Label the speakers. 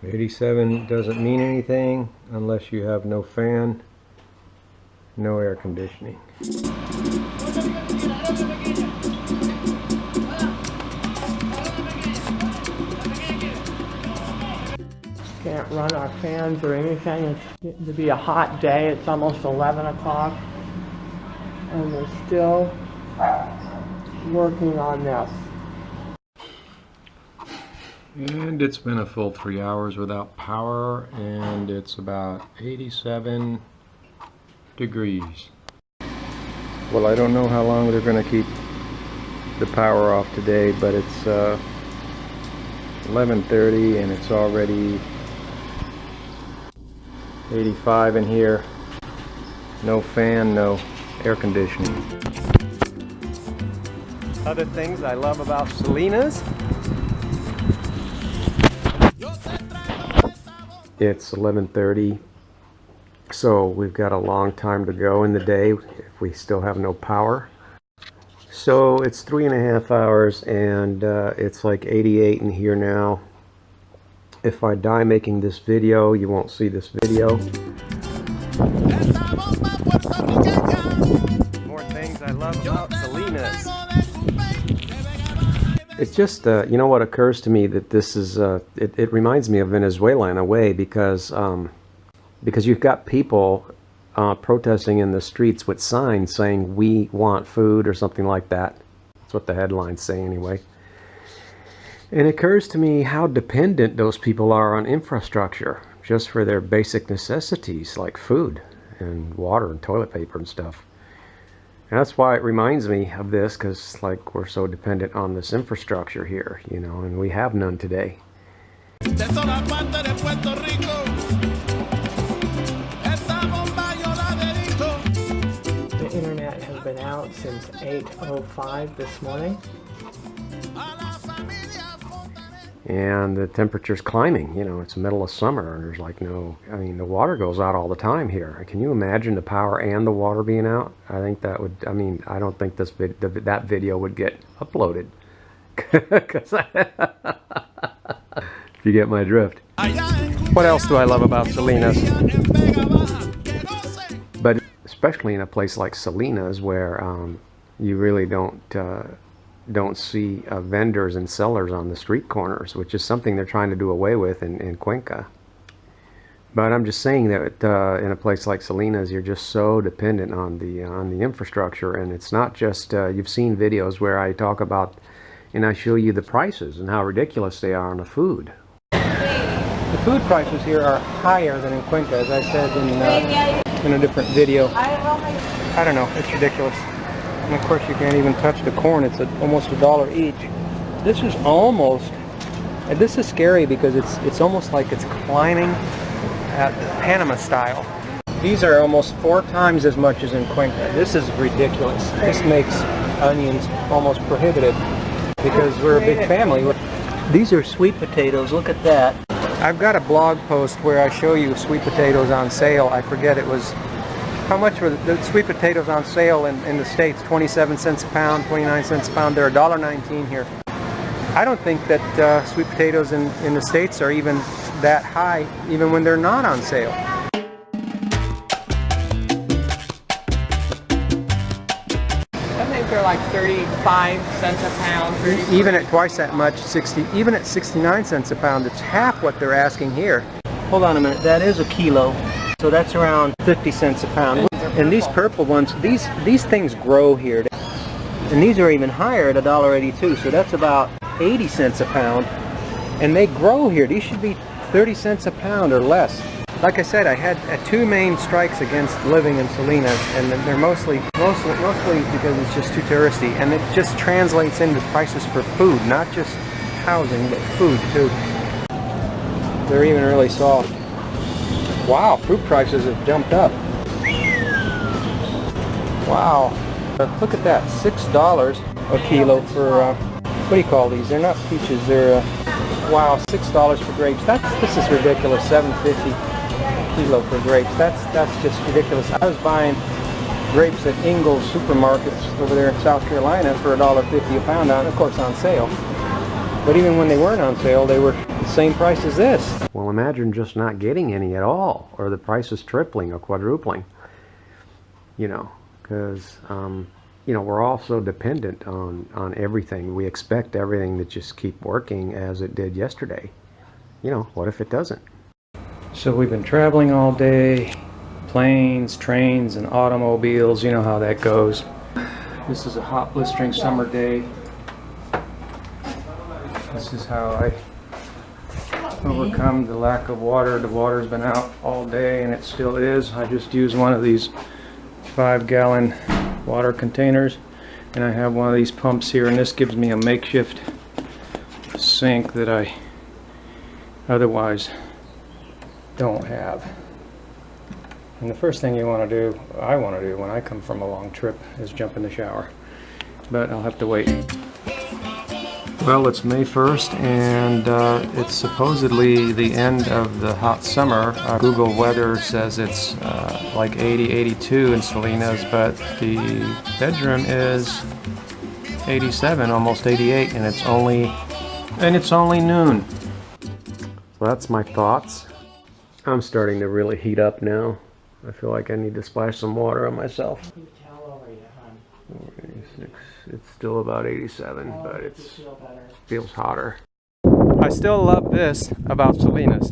Speaker 1: 87 doesn't mean anything unless you have no fan, no air conditioning.
Speaker 2: Can't run our fans or anything. It's getting to be a hot day. It's almost 11 o'clock. And we're still working on this.
Speaker 1: And it's been a full 3 hours without power, and it's about 87 degrees. Well, I don't know how long they're going to keep the power off today, but it's 11:30 and it's already 85 in here. No fan, no air conditioning. Other things I love about Salinas. It's 11:30, so we've got a long time to go in the day if we still have no power. So it's 3.5 hours, and it's like 88 in here now. If I die making this video, you won't see this video. More things I love about Salinas. It's just, you know what occurs to me, that this is, it reminds me of Venezuela in a way, because you've got people protesting in the streets with signs saying, "We want food," or something like that. That's what the headlines say anyway. And it occurs to me how dependent those people are on infrastructure, just for their basic necessities like food and water and toilet paper and stuff. And that's why it reminds me of this, because like we're so dependent on this infrastructure here, you know, and we have none today.
Speaker 2: The internet has been out since 8:05 this morning.
Speaker 1: And the temperature's climbing, you know, it's the middle of summer, and there's like no, I mean, the water goes out all the time here. Can you imagine the power and the water being out? I think that would, I mean, I don't think this that video would get uploaded. If you get my drift. What else do I love about Salinas? But especially in a place like Salinas, where you really don't see vendors and sellers on the street corners, which is something they're trying to do away with in CUENCA. But I'm just saying that in a place like Salinas, you're just so dependent on the infrastructure, and it's not just you've seen videos where I talk about and I show you the prices and how ridiculous they are on the food. The food prices here are higher than in CUENCA, as I said in a different video. I don't know, it's ridiculous. And of course you can't even touch the corn. It's almost $1 each. This is almost, and this is scary because it's almost like it's climbing at Panama style. These are almost 4 times as much as in CUENCA. This is ridiculous. This makes onions almost prohibitive because we're a big family. These are sweet potatoes. Look at that. I've got a blog post where I show you sweet potatoes on sale. I forget, it was, how much were the sweet potatoes on sale in the States? 27 cents a pound, 29 cents a pound. They're $1.19 here. I don't think that sweet potatoes in the States are even that high, even when they're not on sale.
Speaker 2: I think they're like 35 cents a pound.
Speaker 1: Even at twice that much, even at 69 cents a pound, it's half what they're asking here. Hold on a minute, that is a kilo. So that's around 50 cents a pound. And these purple ones, these things grow here. And these are even higher at $1.82, so that's about 80 cents a pound. And they grow here. These should be 30 cents a pound or less. Like I said, I had 2 main strikes against living in Salinas, and they're mostly because it's just too touristy. And it just translates into prices for food, not just housing, but food too. They're even really soft. Wow, fruit prices have jumped up. Wow. Look at that, $6 a kilo for, what do you call these? They're not peaches, they're, wow, $6 for grapes. This is ridiculous, $7.50 a kilo for grapes. That's just ridiculous. I was buying grapes at Ingles supermarkets over there in South Carolina for $1.50 a pound, of course on sale. But even when they weren't on sale, they were
Speaker 3: same price as this.
Speaker 1: Well, imagine just not getting any at all, or the price is tripling or quadrupling. You know, because you know, we're all so dependent on everything. We expect everything to just keep working as it did yesterday. You know, what if it doesn't?
Speaker 3: So we've been traveling all day, planes, trains, and automobiles. You know how that goes. This is a hot, blistering summer day. This is how I overcome the lack of water. The water's been out all day, and it still is. I just use one of these 5-gallon water containers, and I have one of these pumps here, and this gives me a makeshift sink that I otherwise don't have. And the first thing I want to do when I come from a long trip is jump in the shower, but I'll have to wait. Well, it's May 1st, and it's supposedly the end of the hot summer. Google weather says it's like 80, 82 in Salinas, but the bedroom is 87, almost 88, and it's only noon.
Speaker 1: So that's my thoughts. I'm starting to really heat up now. I feel like I need to splash some water on myself. 86. It's still about 87, but it feels hotter. I still love this about Salinas.